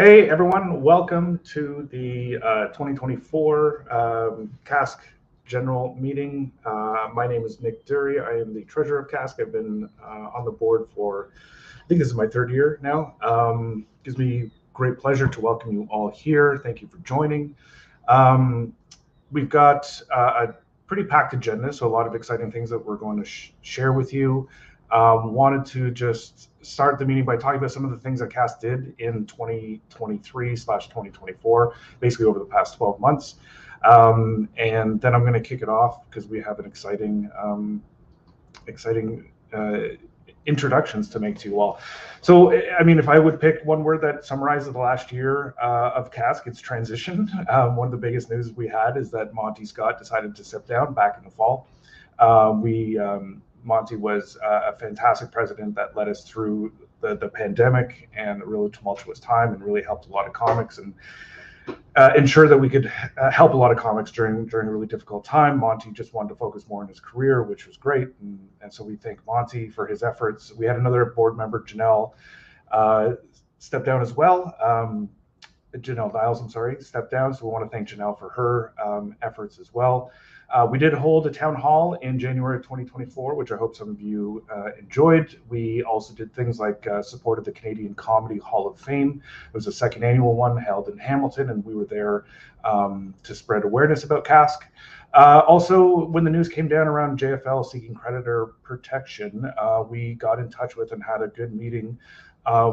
Hey everyone, welcome to the 2024 CASC General Meeting. My name is Nick Dury. I am the treasurer of CASC. I've been on the board for, I think this is my third year now. Gives me great pleasure to welcome you all here. Thank you for joining. We've got a pretty packed agenda, so a lot of exciting things that we're going to share with you. Wanted to just start the meeting by talking about some of the things that CASC did in 2023/2024, basically over the past 12 months. And then I'm going to kick it off because we have an exciting introductions to make to you all. So, I mean, if I would pick one word that summarizes the last year of CASC, it's transition. One of the biggest news we had is that Monty Scott decided to step down back in the fall. Monty was a fantastic president that led us through the pandemic and a really tumultuous time, and really helped a lot of comics and ensure that we could help a lot of comics during a really difficult time. Monty just wanted to focus more on his career, which was great, and so we thank Monty for his efforts. We had another board member, Janelle, step down as well. Janelle Niles, I'm sorry, stepped down. So we want to thank Janelle for her efforts as well. We did hold a town hall in January of 2024, which I hope some of you enjoyed. We also did things like supported the Canadian Comedy Hall of Fame. It was the second annual one held in Hamilton, and we were there to spread awareness about CASC. Also, when the news came down around JFL seeking creditor protection, we got in touch with and had a good meeting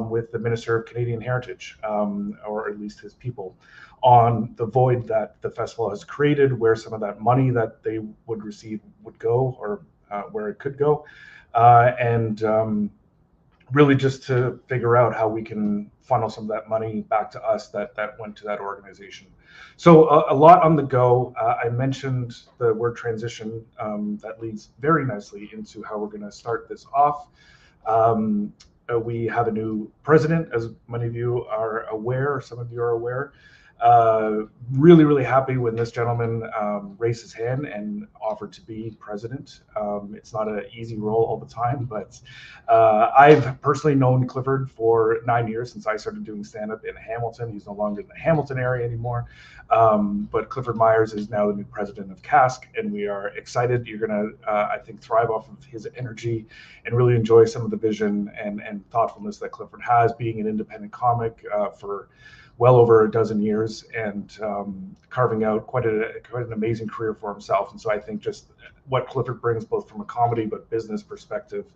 with the Minister of Canadian Heritage, or at least his people, on the void that the festival has created, where some of that money that they would receive would go, or where it could go, and really just to figure out how we can funnel some of that money back to us that went to that organization. So a lot on the go. I mentioned the word transition. That leads very nicely into how we're going to start this off. We have a new president, as many of you are aware, some of you are aware. Really, really happy when this gentleman raised his hand and offered to be president. It's not an easy role all the time, but I've personally known Clifford for 9 years, since I started doing stand-up in Hamilton. He's no longer in the Hamilton area anymore, but Clifford Myers is now the new president of CASC, and we are excited. You're going to, I think, thrive off of his energy and really enjoy some of the vision and thoughtfulness that Clifford has, being an independent comic for well over a dozen years, and carving out quite an amazing career for himself. And so I think just what Clifford brings, both from a comedy but business perspective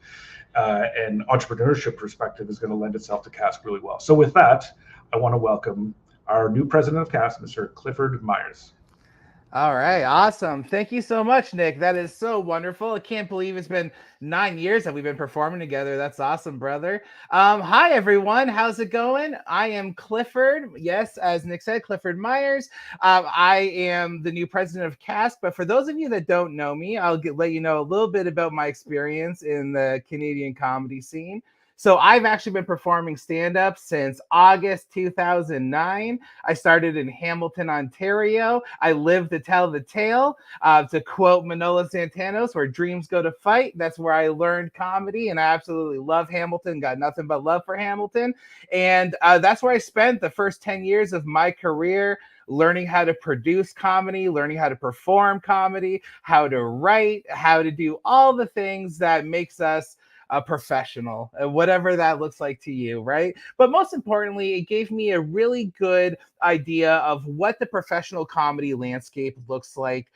and entrepreneurship perspective, is going to lend itself to CASC really well. So with that, I want to welcome our new president of CASC, Mr. Clifford Myers. All right, awesome. Thank you so much, Nick. That is so wonderful. I can't believe it's been 9 years that we've been performing together. That's awesome, brother. Hi, everyone. How's it going? I am Clifford. Yes, as Nick said, Clifford Myers. I am the new president of CASC, but for those of you that don't know me, I'll let you know a little bit about my experience in the Canadian comedy scene. So I've actually been performing stand-up since August 2009. I started in Hamilton, Ontario. I live to tell the tale. To quote Manolo Santanos, where dreams go to fight. That's where I learned comedy, and I absolutely love Hamilton. Got nothing but love for Hamilton. And that's where I spent the first 10 years of my career, learning how to produce comedy, learning how to perform comedy, how to write, how to do all the things that makes us a professional, whatever that looks like to you, right? But most importantly, it gave me a really good idea of what the professional comedy landscape looks like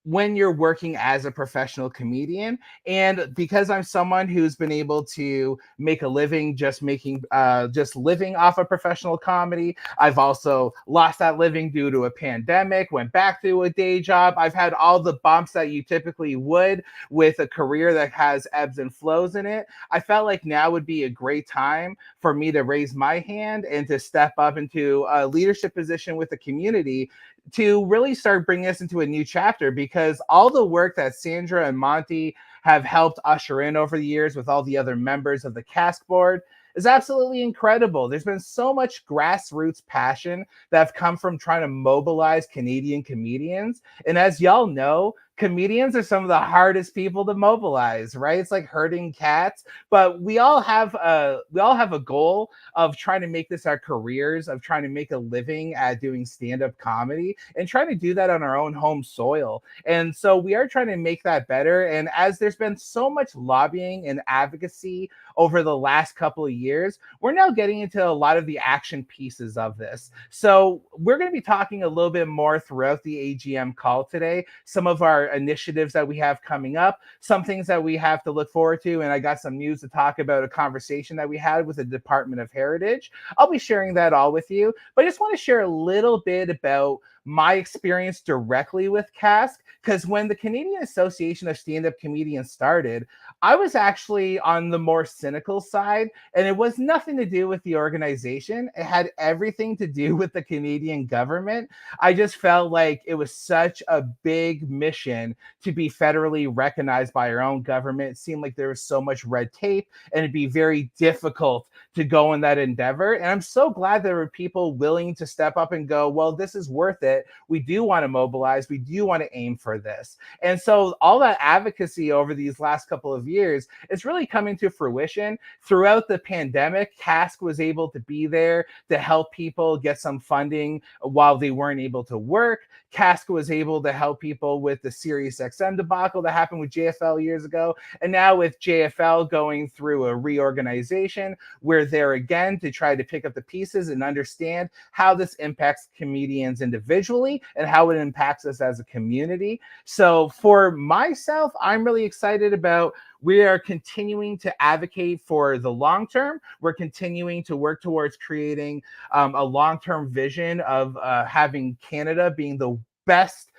when you're working as a professional comedian. And because I'm someone who's been able to make a living just living off of professional comedy, I've also lost that living due to a pandemic, went back to a day job. I've had all the bumps that you typically would with a career that has ebbs and flows in it. I felt like now would be a great time for me to raise my hand and to step up into a leadership position with the community, to really start bringing us into a new chapter, because all the work that Sandra and Monty have helped usher in over the years with all the other members of the CASC board is absolutely incredible. There's been so much grassroots passion that have come from trying to mobilize Canadian comedians. And as y'all know, comedians are some of the hardest people to mobilize, right? It's like herding cats, but we all have a goal of trying to make this our careers, of trying to make a living at doing stand-up comedy and trying to do that on our own home soil. And so we are trying to make that better. And as there's been so much lobbying and advocacy over the last couple of years, we're now getting into a lot of the action pieces of this. So we're going to be talking a little bit more throughout the AGM call today, some of our initiatives that we have coming up, some things that we have to look forward to. And I got some news to talk about, a conversation that we had with the Department of Heritage. I'll be sharing that all with you, but I just want to share a little bit about my experience directly with CASC, because when the Canadian Association of Stand-Up Comedians started, I was actually on the more cynical side, and it was nothing to do with the organization. It had everything to do with the Canadian government. I just felt like it was such a big mission to be federally recognized by our own government. It seemed like there was so much red tape, and it'd be very difficult to go in that endeavor. And I'm so glad there were people willing to step up and go, well, this is worth it. We do want to mobilize. We do want to aim for this. And so all that advocacy over these last couple of years is really coming to fruition. Throughout the pandemic, CASC was able to be there to help people get some funding while they weren't able to work. CASC was able to help people with the SiriusXM debacle that happened with JFL years ago. And now with JFL going through a reorganization, we're there again to try to pick up the pieces and understand how this impacts comedians individually and how it impacts us as a community. So for myself, I'm really excited about, we are continuing to advocate for the long term. We're continuing to work towards creating a long-term vision of having Canada being the best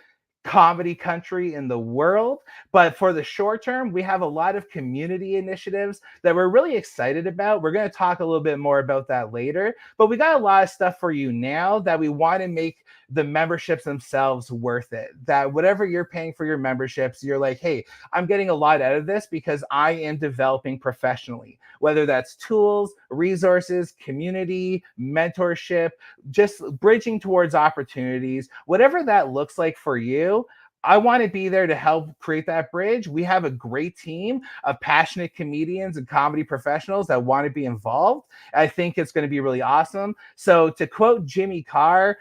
comedy country in the world. But for the short term, we have a lot of community initiatives that we're really excited about. We're going to talk a little bit more about that later, but we got a lot of stuff for you now that we want to make the memberships themselves worth it. That whatever you're paying for your memberships, you're like, hey, I'm getting a lot out of this because I am developing professionally, whether that's tools, resources, community, mentorship, just bridging towards opportunities, whatever that looks like for you. I want to be there to help create that bridge. We have a great team of passionate comedians and comedy professionals that want to be involved. I think it's going to be really awesome. So to quote Jimmy Carr,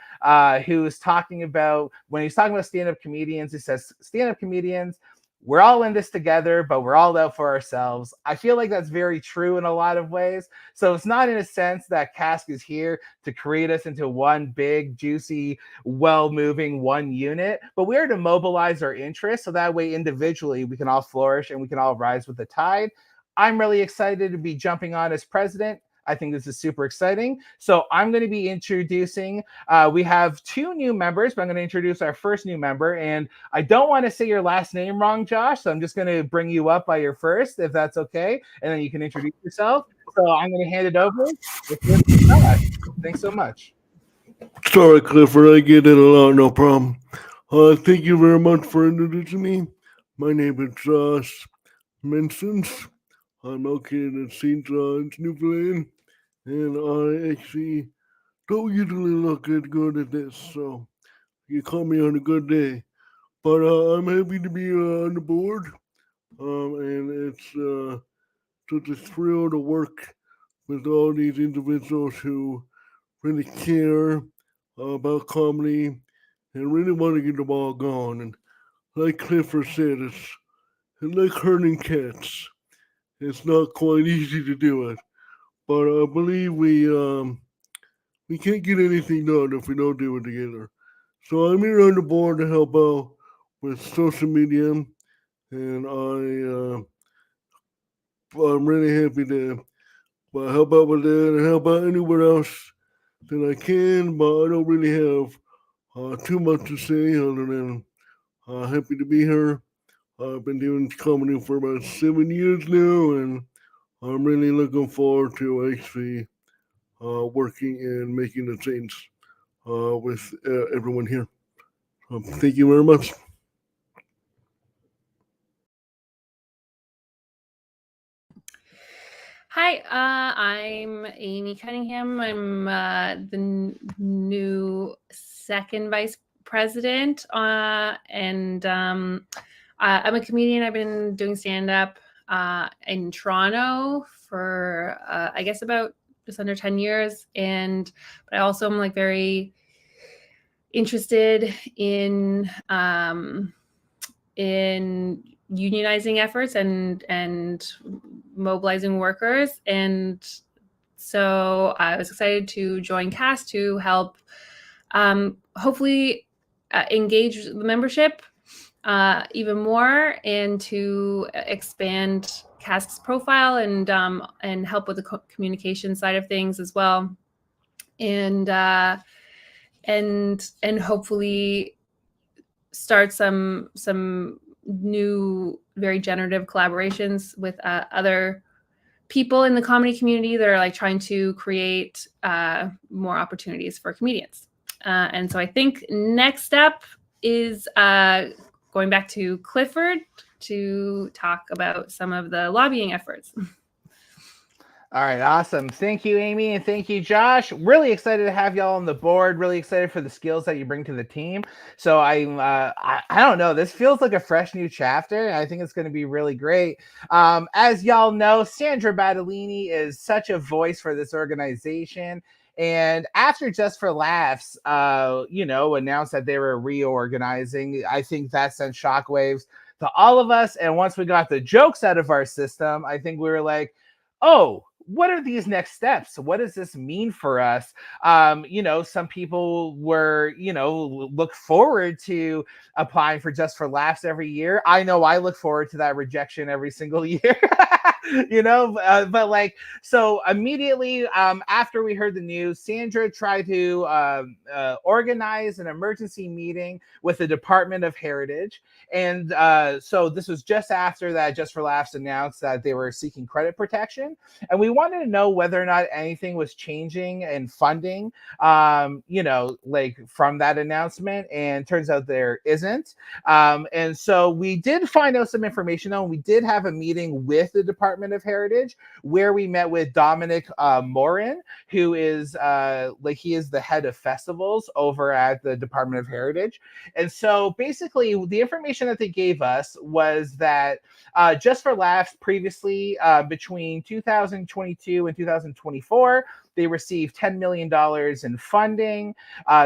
who was talking about, when he's talking about stand-up comedians, he says, stand-up comedians, we're all in this together, but we're all out for ourselves. I feel like that's very true in a lot of ways. So it's not in a sense that CASC is here to create us into one big, juicy, well-moving one unit, but we're to mobilize our interests so that way individually we can all flourish and we can all rise with the tide. I'm really excited to be jumping on as president. I think this is super exciting. So I'm going to be introducing, we have two new members, but I'm going to introduce our first new member. And I don't want to say your last name wrong, Josh. So I'm just going to bring you up by your first, if that's okay. And then you can introduce yourself. So I'm going to hand it over. Josh. Thanks so much. Sorry, Clifford, I get it a lot, no problem. Thank you very much for introducing me. My name is Josh Menchions. I'm located in St. John's, Newfoundland, and I actually don't usually look as good at this, so you caught me on a good day. But I'm happy to be on the board, and it's such a thrill to work with all these individuals who really care about comedy and really want to get the ball going. And like Clifford said, it's like herding cats. It's not quite easy to do it, but I believe we can't get anything done if we don't do it together. So I'm here on the board to help out with social media, and I'm really happy to help out with that and help out anywhere else that I can. But I don't really have too much to say other than happy to be here. I've been doing comedy for about 7 years now, and I'm really looking forward to actually working and making a change with everyone here. Thank you very much. Hi, I'm Amy Cunningham. I'm the new second vice president, and I'm a comedian. I've been doing stand-up in Toronto for I guess about just under 10 years, but I also am like very interested in unionizing efforts and mobilizing workers, and so I was excited to join CASC to help hopefully engage the membership even more, and to expand CASC's profile and help with the communication side of things as well, and hopefully start some new very generative collaborations with other people in the comedy community that are like trying to create more opportunities for comedians. And so I think next step is going back to Clifford to talk about some of the lobbying efforts. All right, awesome. Thank you, Amy, and thank you, Josh. Really excited to have y'all on the board. Really excited for the skills that you bring to the team. So I don't know. This feels like a fresh new chapter. I think it's going to be really great. As y'all know, Sandra Battellini is such a voice for this organization. And after Just for Laughs, announced that they were reorganizing, I think that sent shockwaves to all of us. And once we got the jokes out of our system, I think we were like, oh, what are these next steps? What does this mean for us? Some people were, look forward to applying for Just for Laughs every year. I know I look forward to that rejection every single year. But like, so immediately after we heard the news, Sandra tried to organize an emergency meeting with the Department of Heritage. And so this was just after that Just for Laughs announced that they were seeking credit protection. And we wanted to know whether or not anything was changing in funding, like from that announcement. And turns out there isn't. And so we did find out some information, though. We did have a meeting with the Department of Heritage where we met with Dominic Morin, who is he is the head of festivals over at the Department of Heritage. And so basically the information that they gave us was that Just for Laughs previously between 2022 and 2024, they received $10 million in funding.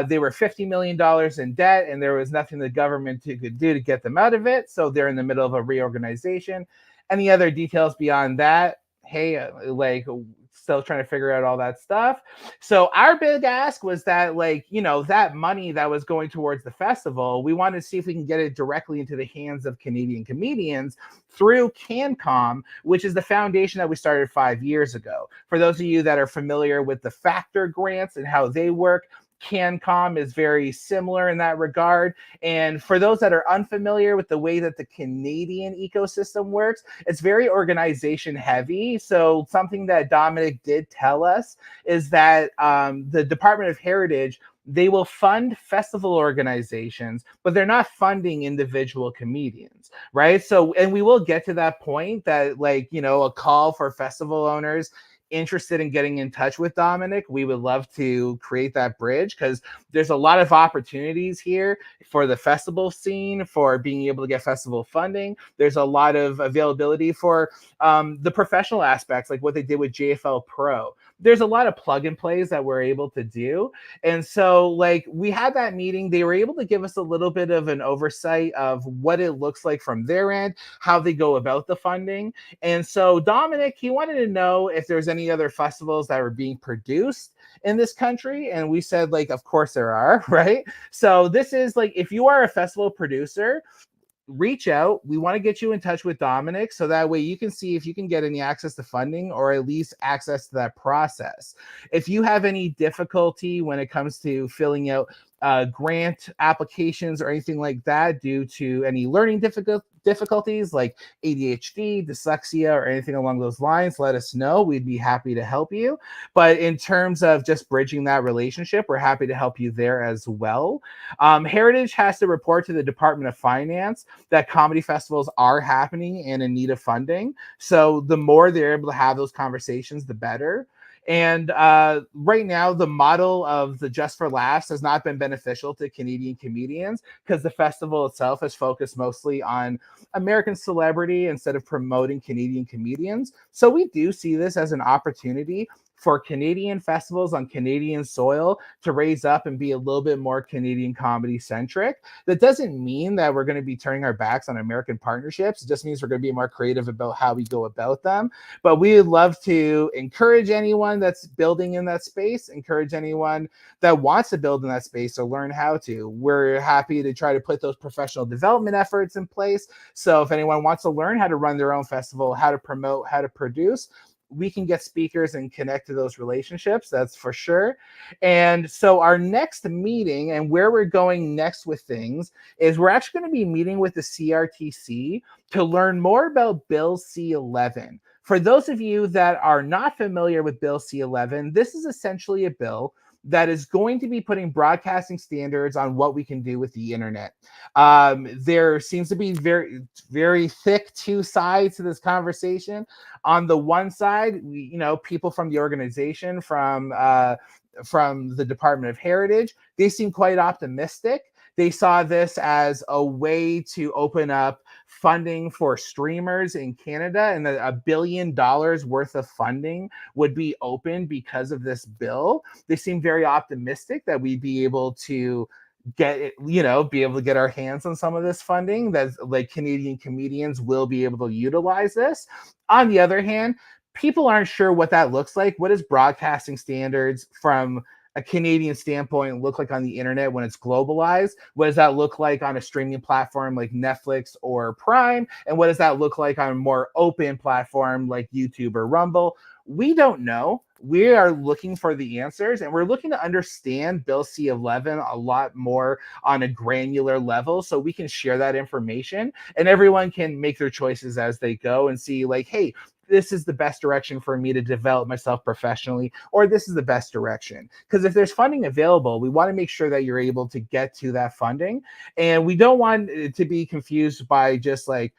They were $50 million in debt, and there was nothing the government could do to get them out of it. So they're in the middle of a reorganization. Any other details beyond that? Hey, still trying to figure out all that stuff. So our big ask was that, that money that was going towards the festival, we wanted to see if we can get it directly into the hands of Canadian comedians through CANCOM, which is the foundation that we started 5 years ago. For those of you that are familiar with the Factor grants and how they work, CANCOM is very similar in that regard. And for those that are unfamiliar with the way that the Canadian ecosystem works, it's very organization heavy. So something that Dominic did tell us is that the Department of Heritage, they will fund festival organizations, but they're not funding individual comedians, right? So, and we will get to that point that a call for festival owners interested in getting in touch with Dominic. We would love to create that bridge because there's a lot of opportunities here for the festival scene, for being able to get festival funding. There's a lot of availability for the professional aspects, like what they did with JFL Pro. There's a lot of plug and plays that we're able to do. And so we had that meeting. They were able to give us a little bit of an oversight of what it looks like from their end, how they go about the funding. And so Dominic, he wanted to know if there's any other festivals that are being produced in this country. And we said, of course there are, right? So this is if you are a festival producer, reach out. We want to get you in touch with Dominic so that way you can see if you can get any access to funding or at least access to that process. If you have any difficulty when it comes to filling out grant applications or anything like that due to any learning difficulties like ADHD, dyslexia, or anything along those lines, let us know. We'd be happy to help you. But in terms of just bridging that relationship, we're happy to help you there as well. Heritage has to report to the Department of Finance that comedy festivals are happening and in need of funding. So the more they're able to have those conversations, the better. And right now, the model of the Just for Laughs has not been beneficial to Canadian comedians because the festival itself is focused mostly on American celebrity instead of promoting Canadian comedians. So we do see this as an opportunity for Canadian festivals on Canadian soil to raise up and be a little bit more Canadian comedy centric. That doesn't mean that we're going to be turning our backs on American partnerships. It just means we're going to be more creative about how we go about them. But we would love to encourage anyone that's building in that space, encourage anyone that wants to build in that space or learn how to. We're happy to try to put those professional development efforts in place. So if anyone wants to learn how to run their own festival, how to promote, how to produce, we can get speakers and connect to those relationships, that's for sure. And so our next meeting and where we're going next with things is we're actually going to be meeting with the CRTC to learn more about Bill C-11. For those of you that are not familiar with Bill C-11, this is essentially a bill that is going to be putting broadcasting standards on what we can do with the internet. There seems to be very, very thick two sides to this conversation. On the one side, people from the organization, from the Department of Heritage, they seem quite optimistic. They saw this as a way to open up funding for streamers in Canada, and $1 billion worth of funding would be open because of this bill. They seem very optimistic that we'd be able to get it, be able to get our hands on some of this funding, that like Canadian comedians will be able to utilize this. On the other hand, people aren't sure what that looks like. What does broadcasting standards from a Canadian standpoint look like on the internet when it's globalized? What does that look like on a streaming platform like Netflix or Prime? And what does that look like on a more open platform like YouTube or Rumble? We don't know. We are looking for the answers, and we're looking to understand Bill C-11 a lot more on a granular level so we can share that information and everyone can make their choices as they go and see like, hey, this is the best direction for me to develop myself professionally, or this is the best direction. Because if there's funding available, we want to make sure that you're able to get to that funding. And we don't want it to be confused by just like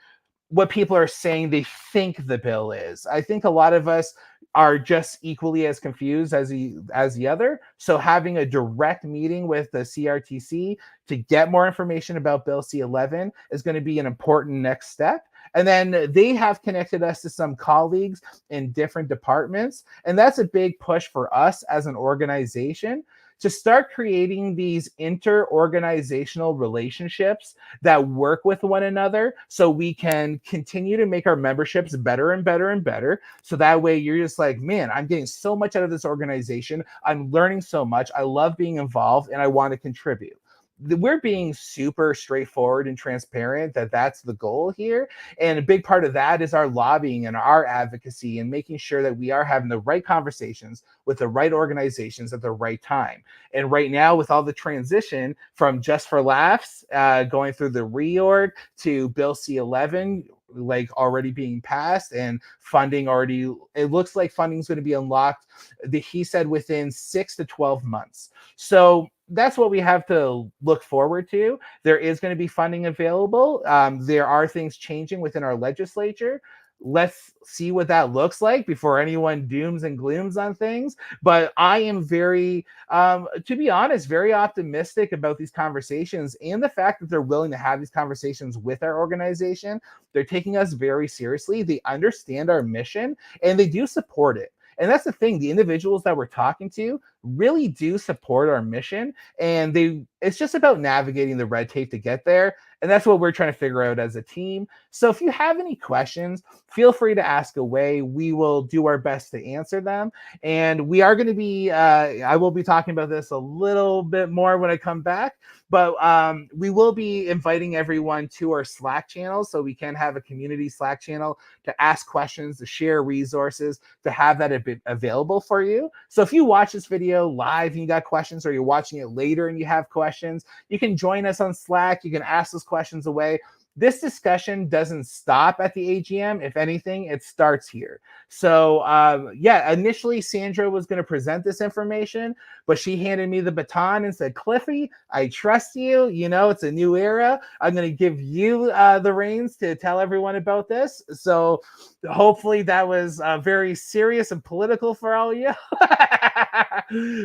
what people are saying they think the bill is. I think a lot of us are just equally as confused as the other. So having a direct meeting with the CRTC to get more information about Bill C-11 is going to be an important next step. And then they have connected us to some colleagues in different departments. And that's a big push for us as an organization to start creating these inter-organizational relationships that work with one another so we can continue to make our memberships better and better and better. So that way you're just like, man, I'm getting so much out of this organization. I'm learning so much. I love being involved and I want to contribute. We're being super straightforward and transparent that that's the goal here. And a big part of that is our lobbying and our advocacy and making sure that we are having the right conversations with the right organizations at the right time. And right now, with all the transition from Just for Laughs, going through the reorg to Bill C-11, like already being passed and funding already, it looks like funding is going to be unlocked, he said, within 6 to 12 months. So that's what we have to look forward to. There is going to be funding available. There are things changing within our legislature. Let's see what that looks like before anyone dooms and glooms on things. But I am very, to be honest, very optimistic about these conversations and the fact that they're willing to have these conversations with our organization. They're taking us very seriously. They understand our mission and they do support it. And that's the thing, the individuals that we're talking to really do support our mission, and it's just about navigating the red tape to get there. And that's what we're trying to figure out as a team. So if you have any questions, feel free to ask away. We will do our best to answer them. And we are going to be, I will be talking about this a little bit more when I come back, but we will be inviting everyone to our Slack channel so we can have a community Slack channel to ask questions, to share resources, to have that available for you. So if you watch this video live and you got questions, or you're watching it later and you have questions, you can join us on Slack. You can ask those questions away. this discussion doesn't stop at the AGM. If anything, it starts here. So yeah, initially Sandra was going to present this information, but she handed me the baton and said, Cliffy, I trust you. You know, it's a new era. I'm going to give you the reins to tell everyone about this. So hopefully that was very serious and political for all of you.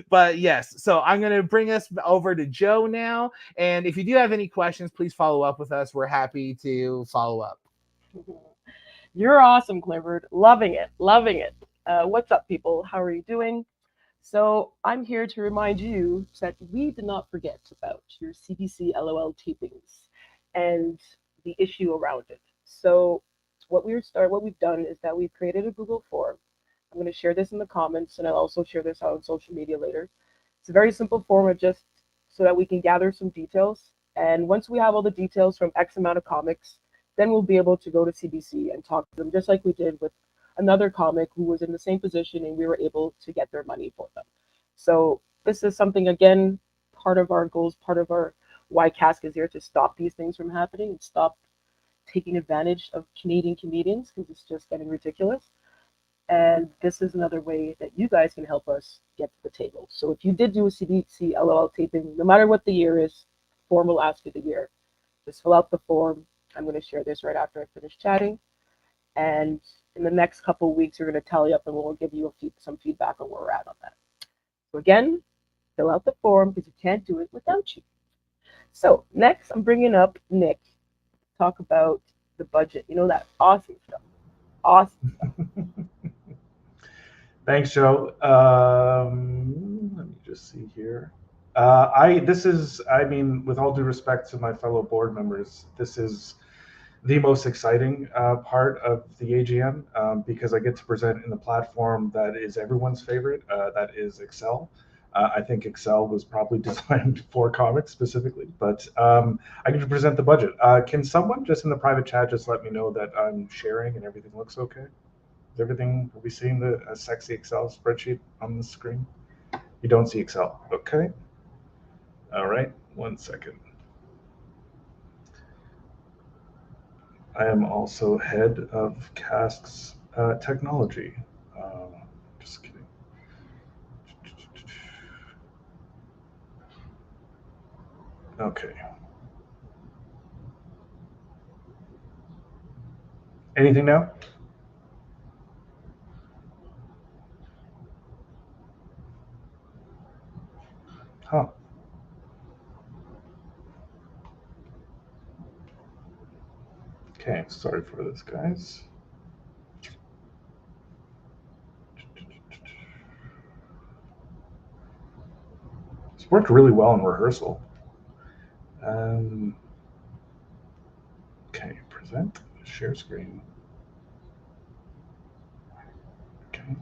But yes, so I'm going to bring us over to Joe now. And if you do have any questions, please follow up with us. We're happy to follow up. You're awesome, Clifford. Loving it. Loving it. What's up, people? How are you doing? So I'm here to remind you that we did not forget about your CBC LOL tapings and the issue around it. So what we've done is that we've created a Google form. I'm going to share this in the comments, and I'll also share this out on social media later. It's a very simple form of just so that we can gather some details. And once we have all the details from X amount of comics, then we'll be able to go to CBC and talk to them, just like we did with another comic who was in the same position, and we were able to get their money for them. So this is something, again, part of our goals, part of our why CASC is here, to stop these things from happening and stop taking advantage of Canadian comedians, because it's just getting ridiculous. And this is another way that you guys can help us get to the table. So if you did do a CBC LOL taping, no matter what the year is, form will ask you the year. Just fill out the form. I'm going to share this right after I finish chatting. And in the next couple of weeks, we're going to tally up and we'll give you some feedback on where we're at on that. So again, fill out the form because you can't do it without you. So next, I'm bringing up Nick to talk about the budget. You know, that awesome stuff. Awesome stuff. Thanks, Joe. Let me just see here. I mean, with all due respect to my fellow board members, this is the most exciting part of the AGM because I get to present in the platform that is everyone's favorite, that is Excel. I think Excel was probably designed for comics specifically, but I get to present the budget. Can someone just in the private chat just let me know that I'm sharing and everything looks okay? Is everything, are we seeing the sexy Excel spreadsheet on the screen? You don't see Excel, okay. All right, 1 second. I am also head of CASC's technology. Just kidding. Okay. Anything now? Huh. Okay, sorry for this, guys. This worked really well in rehearsal. Okay, present, share screen. Okay.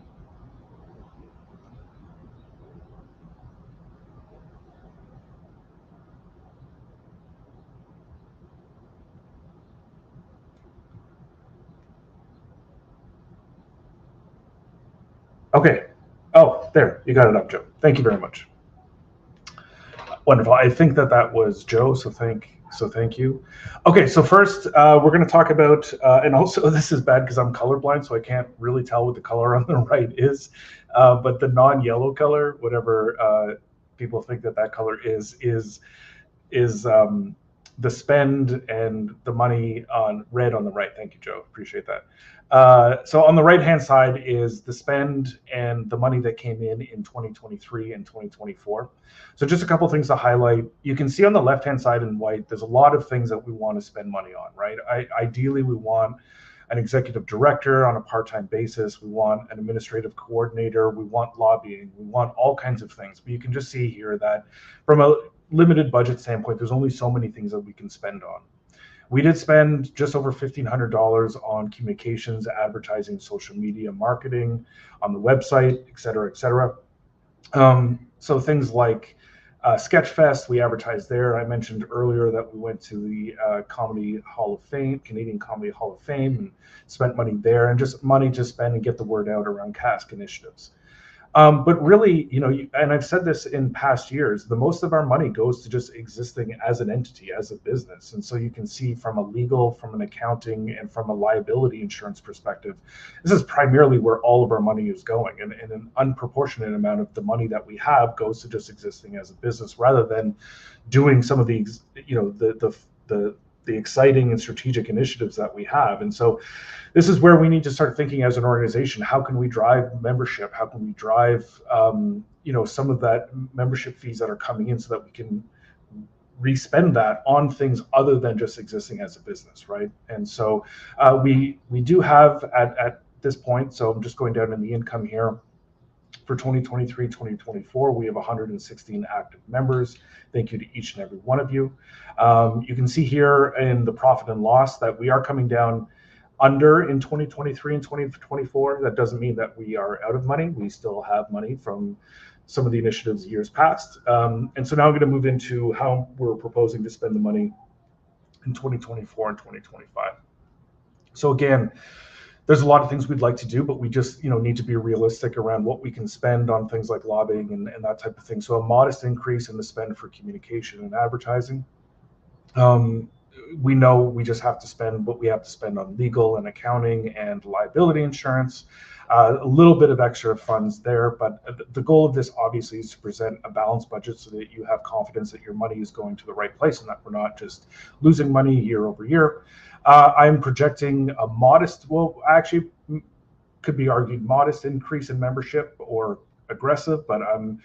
Okay. Oh, there, you got it up, Joe. Thank you very much. Wonderful. I think that was Joe, so thank you. Okay, so first we're going to talk about, and also this is bad because I'm colorblind, so I can't really tell what the color on the right is, but the non-yellow color, whatever people think that color is the spend and the money on red on the right. Thank you, Joe. Appreciate that. So on the right-hand side is the spend and the money that came in 2023 and 2024. So just a couple things to highlight. You can see on the left-hand side in white, there's a lot of things that we want to spend money on, right? Ideally, we want an executive director on a part-time basis. We want an administrative coordinator. We want lobbying. We want all kinds of things. But you can just see here that from a limited budget standpoint, there's only so many things that we can spend on. We did spend just over $1,500 on communications, advertising, social media, marketing, on the website, et cetera, et cetera. So things like Sketchfest, we advertised there. I mentioned earlier that we went to the Comedy Hall of Fame, Canadian Comedy Hall of Fame, and spent money there, and just money to spend and get the word out around CASC initiatives. But really, and I've said this in past years, the most of our money goes to just existing as an entity, as a business. And so you can see from a legal, from an accounting, and from a liability insurance perspective, this is primarily where all of our money is going. And an unproportionate amount of the money that we have goes to just existing as a business, rather than doing some of the, the exciting and strategic initiatives that we have. And so this is where we need to start thinking as an organization, how can we drive membership? How can we drive, some of that membership fees that are coming in, so that we can respend that on things other than just existing as a business, right? And so we do have at this point, so I'm just going down in the income here, for 2023, 2024, we have 116 active members. Thank you to each and every one of you. You can see here in the profit and loss that we are coming down under in 2023 and 2024. That doesn't mean that we are out of money. We still have money from some of the initiatives years past. And so now I'm going to move into how we're proposing to spend the money in 2024 and 2025. So again, there's a lot of things we'd like to do, but we just need to be realistic around what we can spend on things like lobbying and that type of thing. So a modest increase in the spend for communication and advertising. We know we just have to spend what we have to spend on legal and accounting and liability insurance. A little bit of extra funds there, but the goal of this obviously is to present a balanced budget so that you have confidence that your money is going to the right place and that we're not just losing money year over year. I'm projecting a modest, well, actually could be argued modest increase in membership, or aggressive, but I'm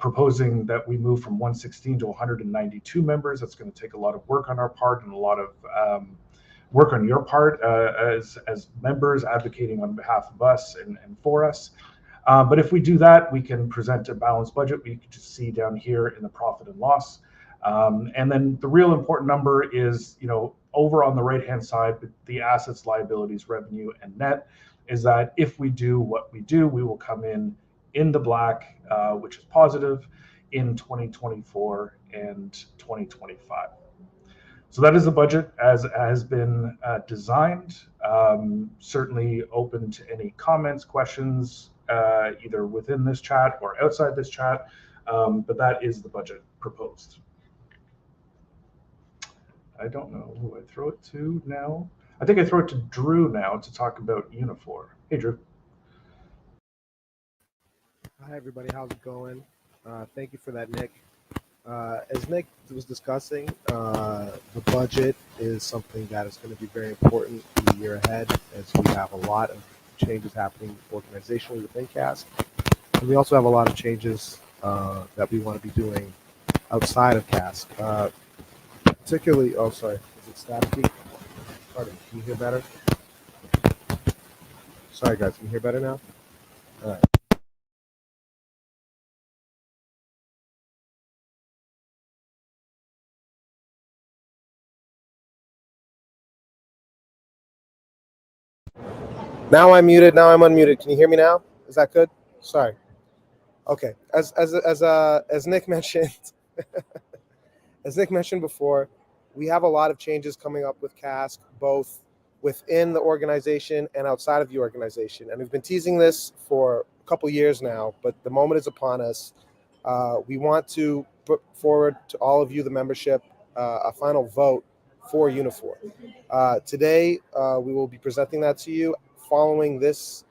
proposing that we move from 116 to 192 members. That's going to take a lot of work on our part and a lot of work on your part as members advocating on behalf of us and for us. But if we do that, we can present a balanced budget. We can just see down here in the profit and loss. And then the real important number is, over on the right-hand side, the assets, liabilities, revenue, and net, is that if we do what we do, we will come in the black, which is positive, in 2024 and 2025. So that is the budget as has been designed. Certainly open to any comments, questions, either within this chat or outside this chat, but that is the budget proposed. I don't know who I throw it to now. I think I throw it to Drew now to talk about Unifor. Hey, Drew. Hi, everybody. How's it going? Thank you for that, Nick. As Nick was discussing, the budget is something that is going to be very important in the year ahead, as we have a lot of changes happening organizationally within CASC. And we also have a lot of changes that we want to be doing outside of CASC. Particularly, oh, sorry, is it staticky? Pardon, can you hear better? Sorry, guys, can you hear better now? All right. Now I'm muted. Now I'm unmuted. Can you hear me now? Is that good? Sorry. Okay. As Nick mentioned, as Nick mentioned before, we have a lot of changes coming up with CASC, both within the organization and outside of the organization. And we've been teasing this for a couple years now, but the moment is upon us. We want to put forward to all of you, the membership, a final vote for Unifor. Today, we will be presenting that to you. Following this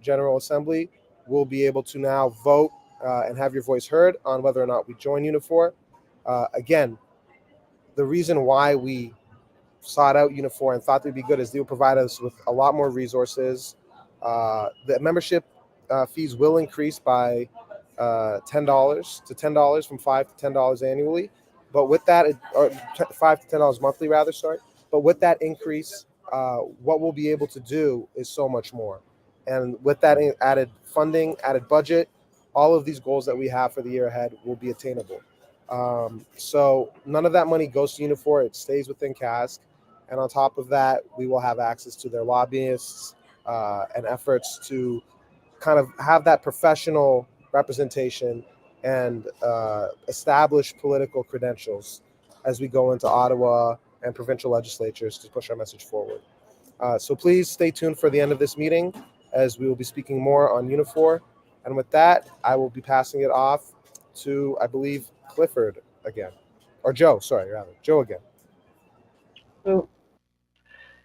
General Assembly, we'll be able to now vote and have your voice heard on whether or not we join Unifor. Again, the reason why we sought out Unifor and thought they'd be good is they will provide us with a lot more resources. The membership fees will increase by $10 to $10, from $5 to $10 annually. But with that, or $5 to $10 monthly, rather, sorry. But with that increase, what we'll be able to do is so much more. And with that added funding, added budget, all of these goals that we have for the year ahead will be attainable. So none of that money goes to Unifor. It stays within CASC. And on top of that, we will have access to their lobbyists and efforts to kind of have that professional representation and establish political credentials as we go into Ottawa and provincial legislatures to push our message forward. So please stay tuned for the end of this meeting, as we will be speaking more on Unifor. And with that, I will be passing it off to, I believe, Clifford again. Or Joe, sorry, rather. Joe again. So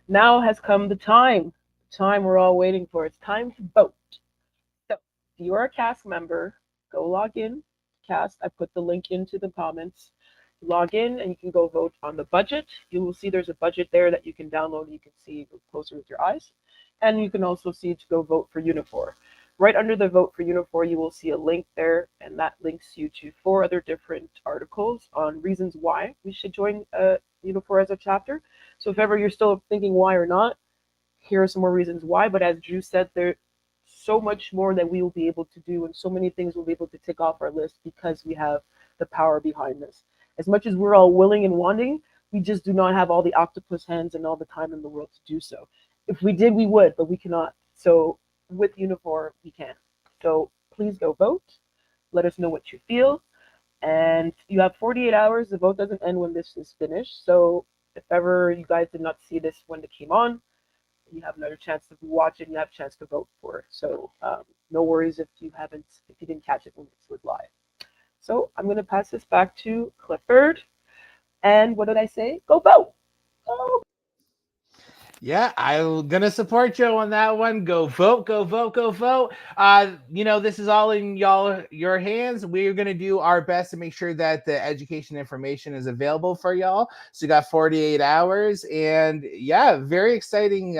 now has come the time we're all waiting for. It's time to vote. So if you are a CASC member, go log in. CASC, I put the link into the comments. Log in and you can go vote on the budget. You will see there's a budget there that you can download. You can see closer with your eyes. And you can also see to go vote for Unifor. Right under the vote for Unifor, you will see a link there, and that links you to 4 other different articles on reasons why we should join Unifor as a chapter. So if ever you're still thinking why or not, here are some more reasons why. But as Drew said, there's so much more that we will be able to do, and so many things we'll be able to tick off our list because we have the power behind this. As much as we're all willing and wanting, we just do not have all the octopus hands and all the time in the world to do so. If we did, we would, but we cannot. So with Unifor, we can. So please go vote. Let us know what you feel. And you have 48 hours. The vote doesn't end when this is finished. So if ever you guys did not see this when it came on, you have another chance to watch it and you have a chance to vote for it. So no worries if you didn't catch it when it was live. So I'm going to pass this back to Clifford. And what did I say? Go vote. Go. Yeah, I'm gonna support Joe on that one. Go vote, go vote, go vote. This is all in your hands. We're gonna do our best to make sure that the education information is available for y'all. So you got 48 hours, and yeah, very exciting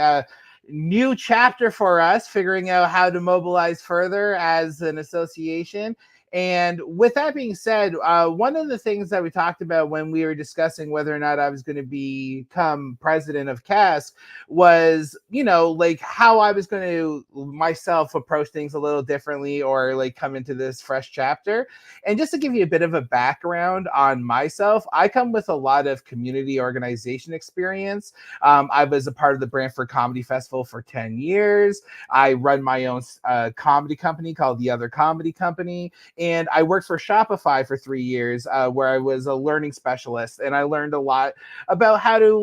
new chapter for us, figuring out how to mobilize further as an association. And with that being said, one of the things that we talked about when we were discussing whether or not I was going to become president of CASC was, like how I was going to myself approach things a little differently or like come into this fresh chapter. And just to give you a bit of a background on myself, I come with a lot of community organization experience. I was a part of the Brantford Comedy Festival for 10 years. I run my own comedy company called The Other Comedy Company. And I worked for Shopify for 3 years, where I was a learning specialist, and I learned a lot about how to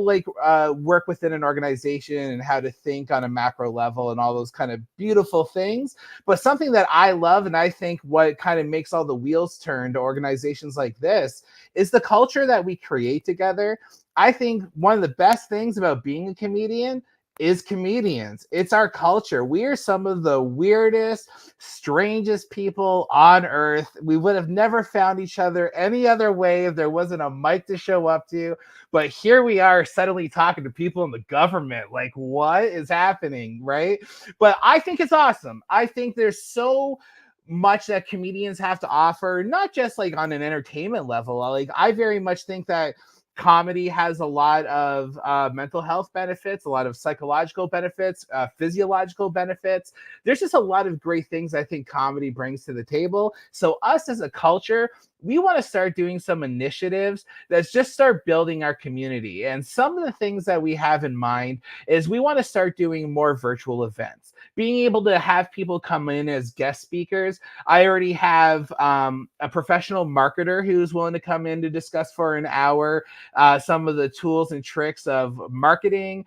work within an organization and how to think on a macro level and all those kind of beautiful things. But something that I love, and I think what kind of makes all the wheels turn to organizations like this, is the culture that we create together. I think one of the best things about being a comedian is comedians. It's our culture. We are some of the weirdest, strangest people on earth. We would have never found each other any other way if there wasn't a mic to show up to. But here we are suddenly talking to people in the government. Like, what is happening, right? But I think it's awesome. I think there's so much that comedians have to offer, not just like on an entertainment level. Like, I very much think that comedy has a lot of mental health benefits, a lot of psychological benefits, physiological benefits. There's just a lot of great things I think comedy brings to the table. So us as a culture, we want to start doing some initiatives that just start building our community. And some of the things that we have in mind is we want to start doing more virtual events, being able to have people come in as guest speakers. I already have a professional marketer who's willing to come in to discuss for an hour some of the tools and tricks of marketing,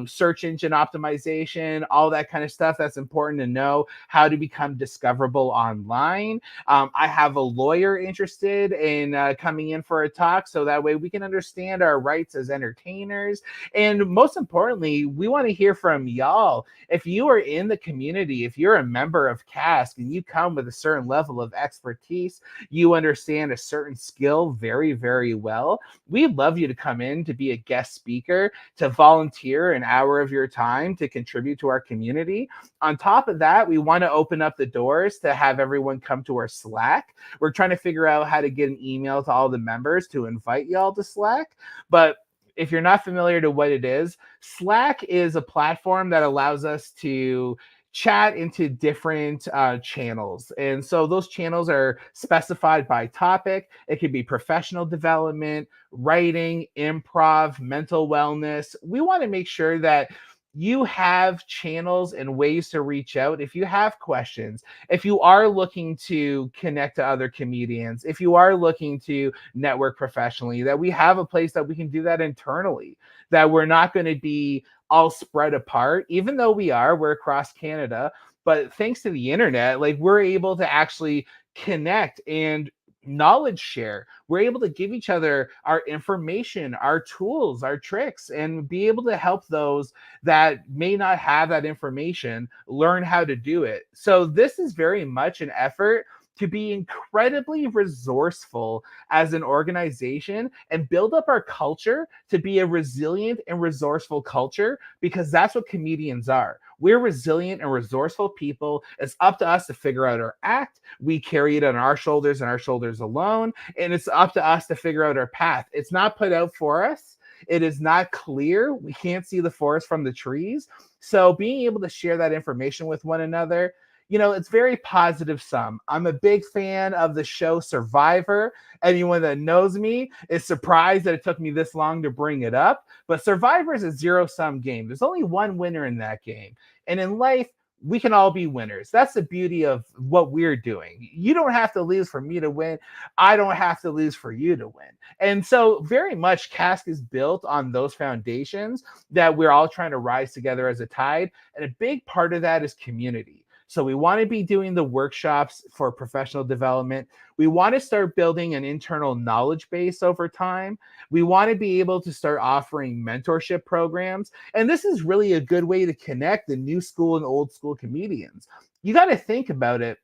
search engine optimization, all that kind of stuff that's important to know, how to become discoverable online. I have a lawyer interested in coming in for a talk, so that way we can understand our rights as entertainers. And most importantly, we want to hear from y'all. If you are in the community, if you're a member of CASC and you come with a certain level of expertise, you understand a certain skill very, very well, we'd love you to come in to be a guest speaker, to volunteer an hour of your time to contribute to our community. On top of that, we want to open up the doors to have everyone come to our Slack. We're trying to figure out how to get an email to all the members to invite y'all to Slack. But if you're not familiar to what it is, Slack is a platform that allows us to chat into different channels. And so those channels are specified by topic. It could be professional development, writing, improv, mental wellness. We want to make sure that you have channels and ways to reach out if you have questions, if you are looking to connect to other comedians, if you are looking to network professionally, that we have a place that we can do that internally, that we're not going to be all spread apart. Even though we're across Canada, but thanks to the internet, like we're able to actually connect and knowledge share. We're able to give each other our information, our tools, our tricks, and be able to help those that may not have that information learn how to do it. So this is very much an effort to be incredibly resourceful as an organization and build up our culture to be a resilient and resourceful culture, because that's what comedians are. We're resilient and resourceful people. It's up to us to figure out our act. We carry it on our shoulders and our shoulders alone. And it's up to us to figure out our path. It's not put out for us. It is not clear. We can't see the forest from the trees. So being able to share that information with one another, you know, it's very positive sum. I'm a big fan of the show Survivor. Anyone that knows me is surprised that it took me this long to bring it up. But Survivor is a zero-sum game. There's only one winner in that game. And in life, we can all be winners. That's the beauty of what we're doing. You don't have to lose for me to win. I don't have to lose for you to win. And so very much CASC is built on those foundations that we're all trying to rise together as a tide. And a big part of that is community. So we want to be doing the workshops for professional development. We want to start building an internal knowledge base over time. We want to be able to start offering mentorship programs. And this is really a good way to connect the new school and old school comedians. You got to think about it.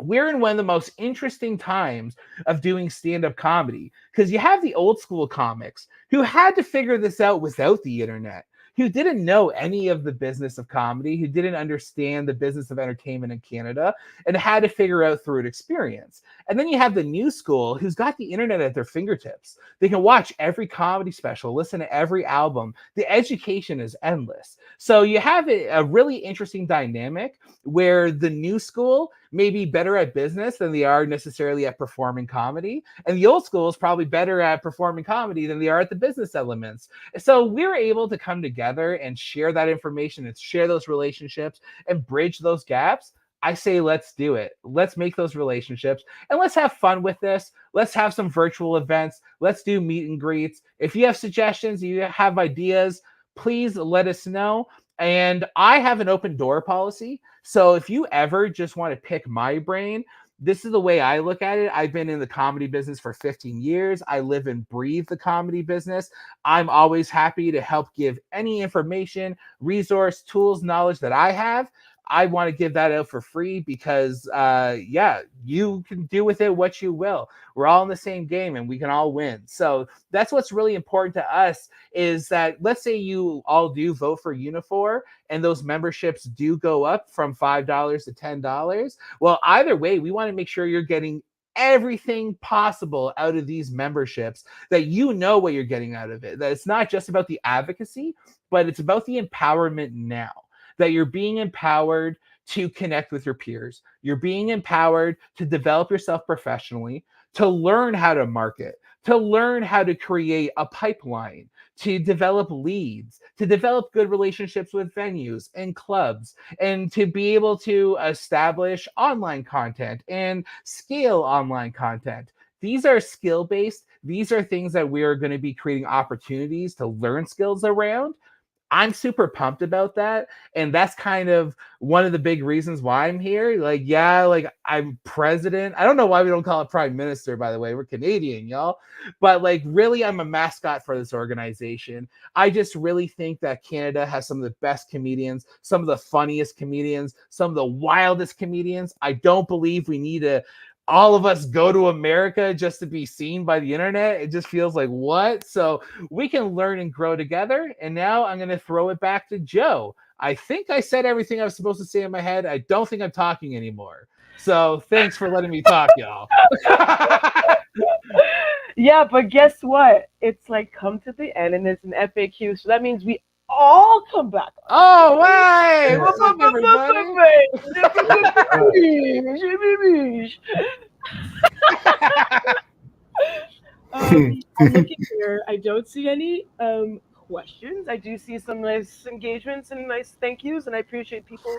We're in one of the most interesting times of doing stand-up comedy, because you have the old school comics who had to figure this out without the internet, who didn't know any of the business of comedy, who didn't understand the business of entertainment in Canada, and had to figure out through an experience. And then you have the new school who's got the internet at their fingertips. They can watch every comedy special, listen to every album. The education is endless. So you have a really interesting dynamic where the new school may be better at business than they are necessarily at performing comedy. And the old school is probably better at performing comedy than they are at the business elements. So we're able to come together and share that information and share those relationships and bridge those gaps. I say, let's do it. Let's make those relationships and let's have fun with this. Let's have some virtual events. Let's do meet and greets. If you have suggestions, you have ideas, please let us know. And I have an open door policy. So if you ever just want to pick my brain, this is the way I look at it. I've been in the comedy business for 15 years. I live and breathe the comedy business. I'm always happy to help give any information, resource, tools, knowledge that I have. I want to give that out for free because, you can do with it what you will. We're all in the same game and we can all win. So that's what's really important to us is that, let's say you all do vote for Unifor and those memberships do go up from $5 to $10. Well, either way, we want to make sure you're getting everything possible out of these memberships, that you know what you're getting out of it, that it's not just about the advocacy, but it's about the empowerment now. That you're being empowered to connect with your peers. You're being empowered to develop yourself professionally, to learn how to market, to learn how to create a pipeline, to develop leads, to develop good relationships with venues and clubs, and to be able to establish online content and scale online content. These are skill-based. These are things that we are going to be creating opportunities to learn skills around. I'm super pumped about that. And that's kind of one of the big reasons why I'm here. Like I'm president. I don't know why we don't call it prime minister, by the way. We're Canadian, y'all. But really, I'm a mascot for this organization. I just really think that Canada has some of the best comedians, some of the funniest comedians, some of the wildest comedians. I don't believe we need to all of us go to America just to be seen by the internet. It just feels like what? So we can learn and grow together. And now I'm going to throw it back to Joe. I think I said everything I was supposed to say in my head. I don't think I'm talking anymore. So thanks for letting me talk, y'all. Yeah, but guess what? It's like come to the end and it's an FAQ. So that means we all come back. Oh, right. What's up, everybody? I'm looking here. I don't see any questions. I do see some nice engagements and nice thank yous, and I appreciate people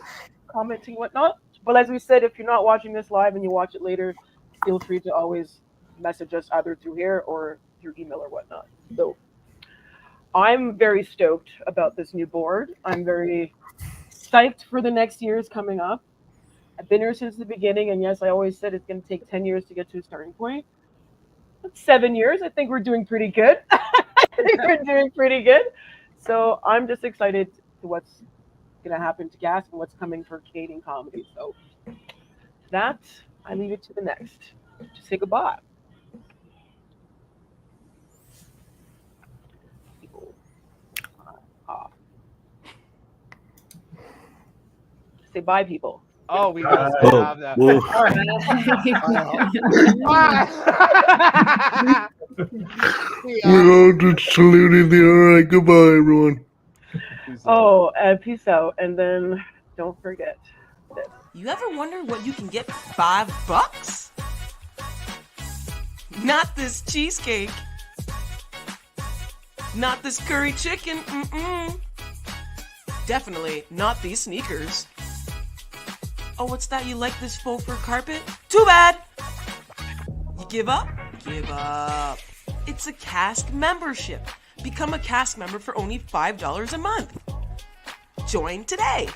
commenting whatnot. But as we said, if you're not watching this live and you watch it later, feel free to always message us either through here or through email or whatnot. So I'm very stoked about this new board. I'm very psyched for the next years coming up. I've been here since the beginning, and yes, I always said it's going to take 10 years to get to a starting point. That's 7 years. I think we're doing pretty good. So I'm just excited to what's going to happen to CASC and what's coming for Canadian comedy. So that, I leave it to the next to say goodbye. Say bye, people. Oh, we must Oh, have that. well, we're all just saluting the all right. Goodbye, everyone. Oh, peace out. And then don't forget this. You ever wonder what you can get for $5? Not this cheesecake. Not this curry chicken. Definitely not these sneakers. Oh, what's that? You like this faux fur carpet? Too bad! You give up? Give up. It's a CASC membership. Become a CASC member for only $5 a month. Join today.